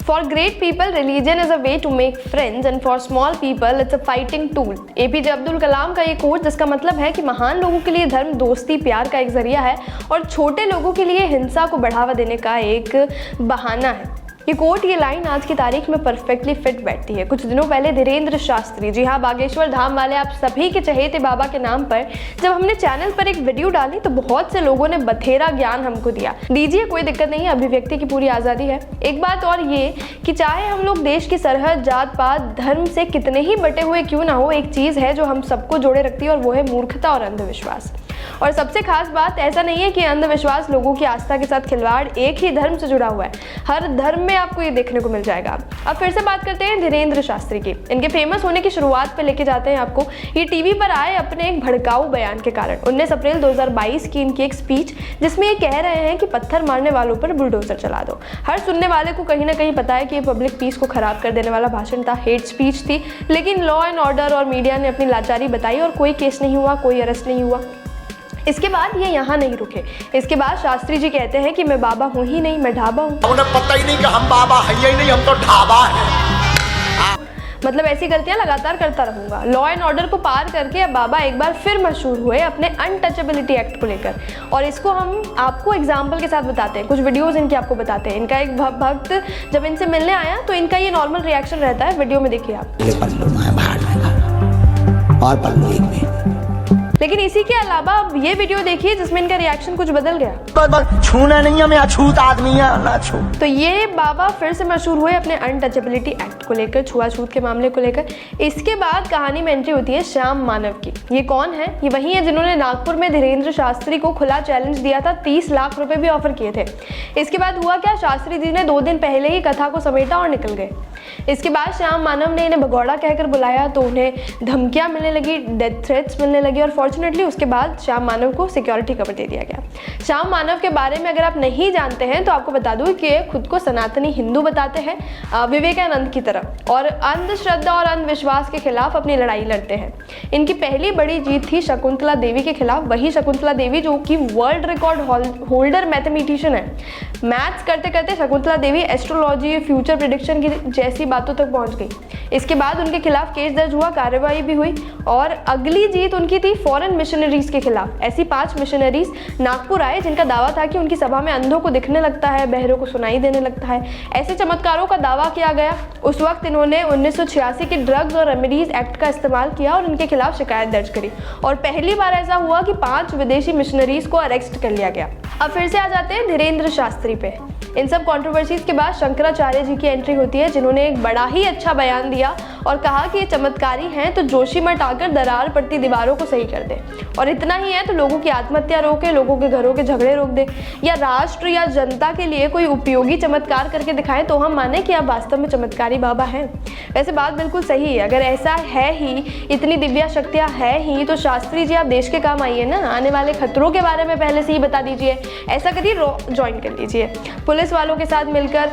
For great people, religion is a way to make friends, and for small people, it's a fighting tool. APJ Abdul Kalam का ये coat, जिसका मतलब है कि महान लोगों के लिए धर्म दोस्ती प्यार का एक जरिया है और छोटे लोगों के लिए हिंसा को बढ़ावा देने का एक बहाना है। ये कोट, ये लाइन आज की तारीख में परफेक्टली फिट बैठती है। कुछ दिनों पहले धीरेन्द्र शास्त्री, जी हाँ, बागेश्वर धाम वाले आप सभी के चहेते बाबा के नाम पर जब हमने चैनल पर एक वीडियो डाली तो बहुत से लोगों ने बथेरा ज्ञान हमको दिया। दीजिए, कोई दिक्कत नहीं, अभिव्यक्ति की पूरी आज़ादी है। एक बात और ये कि चाहे हम लोग देश की सरहद, जात पात, धर्म से कितने ही बटे हुए क्यों ना हो, एक चीज़ है जो हम सबको जोड़े रखती है और वो है मूर्खता और अंधविश्वास। और सबसे खास बात, ऐसा नहीं है कि अंधविश्वास लोगों की आस्था के साथ खिलवाड़ एक ही धर्म से जुड़ा हुआ है। हर धर्म में आपको ये देखने को मिल जाएगा। अब फिर से बात करते हैं धीरेन्द्र शास्त्री की। इनके फेमस होने की शुरुआत पे लेके जाते हैं आपको। ये टीवी पर आए अपने एक भड़काऊ बयान के कारण। 19 अप्रैल 2022 की इनकी एक स्पीच, जिसमें ये कह रहे हैं कि पत्थर मारने वालों पर बुलडोजर चला दो। हर सुनने वाले को कहीं ना कहीं पता है कि ये पब्लिक पीस को खराब कर देने वाला भाषण था, हेट स्पीच थी, लेकिन लॉ एंड ऑर्डर और मीडिया ने अपनी लाचारी बताई और कोई केस नहीं हुआ, कोई अरेस्ट नहीं हुआ। इसके बाद ये यहाँ नहीं रुके। इसके बाद शास्त्री जी कहते हैं कि मैं बाबा हूँ ही नहीं, मैं ढाबा हूँ। उन्हें पता ही नहीं कि हम बाबा हैं ही नहीं, हम तो ढाबा हैं। मतलब ऐसी गलतियां लगातार करता रहूंगा। लॉ एंड ऑर्डर को पार करके अब बाबा एक बार फिर मशहूर हुए अपने अनटचेबिलिटी एक्ट को लेकर, और इसको हम आपको एग्जाम्पल के साथ बताते हैं। कुछ वीडियोस इनके आपको बताते हैं। इनका एक भक्त जब इनसे मिलने आया तो इनका ये नॉर्मल रिएक्शन रहता है, वीडियो में देखिए आप। लेकिन इसी के अलावा अब ये वीडियो देखिए जिसमें इनका रिएक्शन कुछ बदल गया। छूना नहीं है, मैं अछूत आदमी है, ना छू। तो ये बाबा फिर से मशहूर हुए अपने अनटचेबिलिटी एक्ट को लेकर, छुआछूत के मामले को लेकर। इसके बाद कहानी में एंट्री होती है श्याम मानव की। ये कौन है? ये वही है जिन्होंने नागपुर में धीरेन्द्र शास्त्री को खुला चैलेंज दिया था, 30 लाख रुपए भी ऑफर किए थे। इसके बाद हुआ क्या, शास्त्री जी ने 2 दिन पहले ही कथा को समेटा और निकल गए। इसके बाद श्याम मानव ने इन्हें भगौड़ा कहकर बुलाया तो उन्हें धमकियां मिलने लगी, डेथ थ्रेट्स मिलने लगी, और फॉर्चुनेटली उसके बाद श्याम मानव को सिक्योरिटी कवर दे दिया गया। श्याम मानव के बारे में अगर आप नहीं जानते हैं तो आपको बता दूं कि खुद को सनातनी हिंदू बताते हैं, विवेकानंद की तरह, और अंधश्रद्धा और अंधविश्वास के खिलाफ अपनी लड़ाई लड़ते हैं। इनकी पहली बड़ी जीत थी शकुंतला देवी के खिलाफ। वही शकुंतला देवी जो कि वर्ल्ड रिकॉर्ड होल्डर मैथमेटिशियन है। मैथ्स करते करते Shakuntala Devi astrology, future prediction की जैसी बातों तक पहुंच गई। इसके बाद उनके खिलाफ केस दर्ज हुआ, कार्रवाई भी हुई, और अगली जीत उनकी थी फॉरेन मिशनरीज के खिलाफ। ऐसी 5 मिशनरीज नागपुर आए जिनका दावा था कि उनकी सभा में अंधों को दिखने लगता है, बहरों को सुनाई देने लगता है। ऐसे चमत्कारों का दावा किया गया। उस वक्त इन्होंने 1986 के ड्रग्स और रेमेडीज एक्ट का इस्तेमाल किया और इनके खिलाफ शिकायत दर्ज करी, और पहली बार ऐसा हुआ कि 5 विदेशी मिशनरीज को अरेस्ट कर लिया गया। अब फिर से आ जाते हैं धीरेन्द्र शास्त्री पे। इन सब कंट्रोवर्सीज के बाद शंकराचार्य जी की एंट्री होती है, जिन्होंने एक बड़ा ही अच्छा बयान दिया और कहा कि ये चमत्कारी हैं तो जोशीमठ आकर दरार पड़ती दीवारों को सही कर दे, और इतना ही है तो लोगों की आत्महत्या रोके, लोगों के घरों के झगड़े रोक दे, या राष्ट्र या जनता के लिए कोई उपयोगी चमत्कार करके दिखाएं तो हम माने कि आप वास्तव में चमत्कारी बाबा हैं। वैसे बात बिल्कुल सही है। अगर ऐसा है ही, इतनी दिव्या शक्तियाँ है ही, तो शास्त्री जी आप देश के काम आइए ना। आने वाले खतरों के बारे में पहले से ही बता दीजिए। ऐसा करिए, ज्वाइन कर लीजिए, पुलिस वालों के साथ मिलकर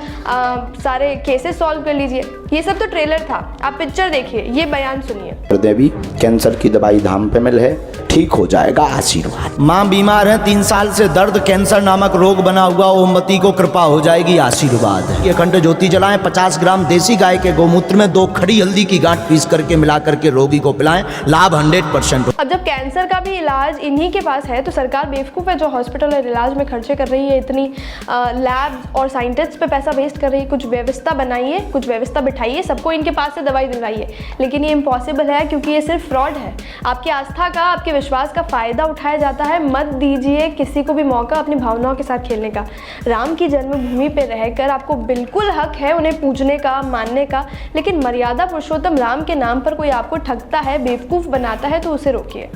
सारे केसेस सॉल्व कर लीजिए। ये सब तो ट्रेलर था, आप पिक्चर देखिए, ये बयान सुनिए। देवी, कैंसर की दवाई धाम पे मिल है, ठीक हो जाएगा, आशीर्वाद। माँ बीमार है, 3 साल से दर्द कैंसर नामक रोग बना हुआ, ओमवती को कृपा हो जाएगी, आशीर्वाद। ये अखंड ज्योति जलाएं, 50 ग्राम देसी गाय के गौमूत्र में 2 खड़ी हल्दी की गांठ पीस करके मिला करके रोगी को पिलाएं, लाभ 100%। अब जब कैंसर का भी इलाज इन्हीं के पास है तो सरकार बेवकूफ़ है जो हॉस्पिटल और इलाज में खर्चे कर रही है, इतनी लैब और साइंटिस्ट पे पैसा वेस्ट कर रही है। कुछ व्यवस्था बनाइए, कुछ व्यवस्था बिठाइए, सबको इनके पास से दवाई दिलवाइए। लेकिन ये इम्पॉसिबल है क्योंकि ये सिर्फ फ्रॉड है। आपकी आस्था का, आपके विश्वास का फायदा उठाया जाता है। मत दीजिए किसी को भी मौका अपनी भावनाओं के साथ खेलने का। राम की जन्मभूमि पे रहकर आपको बिल्कुल हक है उन्हें पूजने का, मानने का, लेकिन मर्यादा पुरुषोत्तम राम के नाम पर कोई आपको ठगता है, बेवकूफ़ बनाता है तो उसे रोकिए।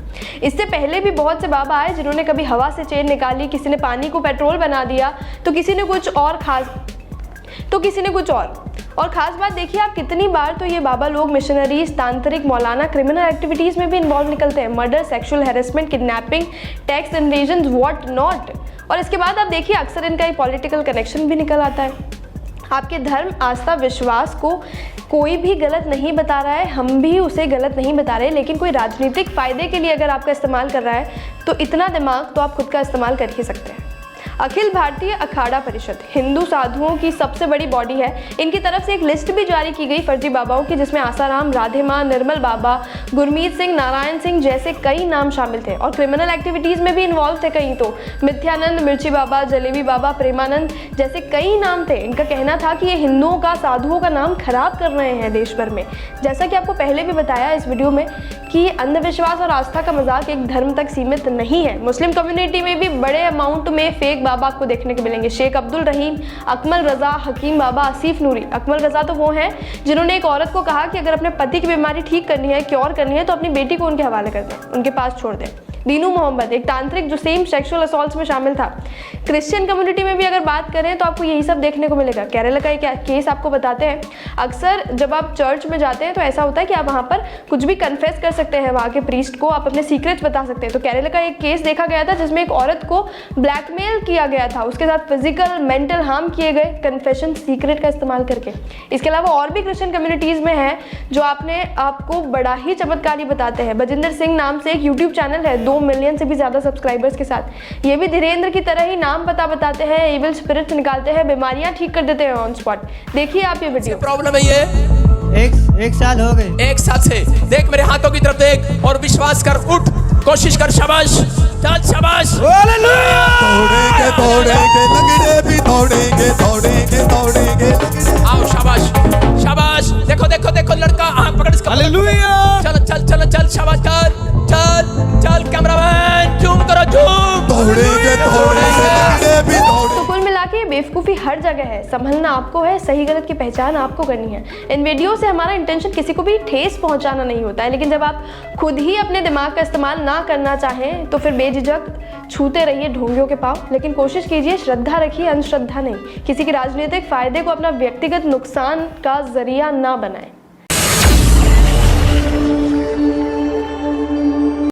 इससे पहले भी बहुत से बाबा आए जिन्होंने कभी हवा से चेन निकाली, किसी ने पानी को पेट्रोल बना दिया, तो किसी ने कुछ और खास बात देखिए आप, कितनी बार तो ये बाबा लोग मिशनरीज, तांत्रिक, मौलाना, क्रिमिनल एक्टिविटीज़ में भी इन्वॉल्व निकलते हैं। Murder, sexual harassment, kidnapping, tax invasion, what not. और इसके बाद आप देखिए अक्सर इनका एक पॉलिटिकल कनेक्शन भी निकल आता है। आपके धर्म, आस्था, विश्वास को कोई भी गलत नहीं बता रहा है, हम भी उसे गलत नहीं बता रहे, लेकिन कोई राजनीतिक फ़ायदे के लिए अगर आपका इस्तेमाल कर रहा है तो इतना दिमाग तो आप खुद का इस्तेमाल कर ही सकते हैं। अखिल भारतीय अखाड़ा परिषद हिंदू साधुओं की सबसे बड़ी बॉडी है। इनकी तरफ से एक लिस्ट भी जारी की गई फर्जी बाबाओं की, जिसमें आसाराम, राधे माँ, निर्मल बाबा, गुरमीत सिंह, नारायण सिंह जैसे कई नाम शामिल थे और क्रिमिनल एक्टिविटीज में भी इन्वॉल्व थे कहीं तो। मिथ्यानंद, मिर्ची बाबा, जलेबी बाबा, प्रेमानंद जैसे कई नाम थे। इनका कहना था कि ये हिंदुओं का, साधुओं का नाम खराब कर रहे हैं देश भर में। जैसा कि आपको पहले भी बताया इस वीडियो में कि अंधविश्वास और आस्था का मजाक एक धर्म तक सीमित नहीं है। मुस्लिम कम्युनिटी में भी बड़े अमाउंट में फेक बाबा आपको देखने को मिलेंगे। शेख अब्दुल रहीम, अकमल रजा, हकीम बाबा, आसिफ नूरी। अकमल रजा तो वो हैं जिन्होंने एक औरत को कहा कि अगर अपने पति की बीमारी ठीक करनी है, क्योर करनी है, तो अपनी बेटी को उनके हवाले कर दें, उनके पास छोड़ दें। दीनू मोहम्मद, एक तांत्रिक जो सेम सेक्सुअल असॉल्ट्स में शामिल था। क्रिश्चियन कम्युनिटी में भी अगर बात करें तो आपको यही सब देखने को मिलेगा। केरला का एक केस आपको बताते हैं। अक्सर जब आप चर्च में जाते हैं तो ऐसा होता है कि आप वहाँ पर कुछ भी कन्फेस कर सकते हैं, वहाँ के प्रीस्ट को आप अपने सीक्रेट्स बता सकते हैं। तो केरला का एक केस देखा गया था जिसमें एक औरत को ब्लैकमेल किया गया था, उसके साथ फिजिकल मेंटल हार्म किए गए कन्फेशन सीक्रेट का इस्तेमाल करके। इसके अलावा और भी क्रिश्चियन कम्युनिटीज़ में है जो आपको बड़ा ही चमत्कारी बताते हैं। बजिंदर सिंह नाम से एक यूट्यूब चैनल है 2 मिलियन से भी ज़्यादा सब्सक्राइबर्स के साथ। ये भी धीरेन्द्र की तरह ही नाम पता बताते हैं, इविल स्पिरिट्स निकालते हैं, बीमारियां ठीक कर देते हैं ऑन स्पॉट। देखिए आप ये वीडियो। प्रॉब्लम है ये एक साल हो गए। एक साल से देख, मेरे हाथों की तरफ देख और विश्वास कर, उठ, कोशिश कर, शाबाश, चल शाबाश। दौड़ेंगे दौड़ेंगे लगड़े भी दौड़ेंगे दौड़ेंगे दौड़ेंगे। आओ शाबाश शाबाश। देखो देखो देखो लड़का, आंख पकड़ इसका। हालेलुया। चल चल चल चल शाबाश कर, चल चल कैमरामैन जूम करो, जूम। दौड़ेंगे दौड़ेंगे लगड़े भी दौड़ेंगे। तो कुल मिला के बेवकूफ़ी हर जगह है, संभलना आपको है, सही गलत की पहचान आपको करनी है। इन वीडियो से हमारा इंटेंशन किसी को भी ठेस पहुंचाना नहीं होता है, लेकिन जब आप खुद ही अपने दिमाग का इस्तेमाल ना करना चाहें तो फिर बेझिझक छूते रहिए ढोंगियों के पाँव, लेकिन कोशिश कीजिए श्रद्धा रखिए, अंधश्रद्धा नहीं। किसी के राजनीतिक फायदे को अपना व्यक्तिगत नुकसान का जरिया ना बनाएं।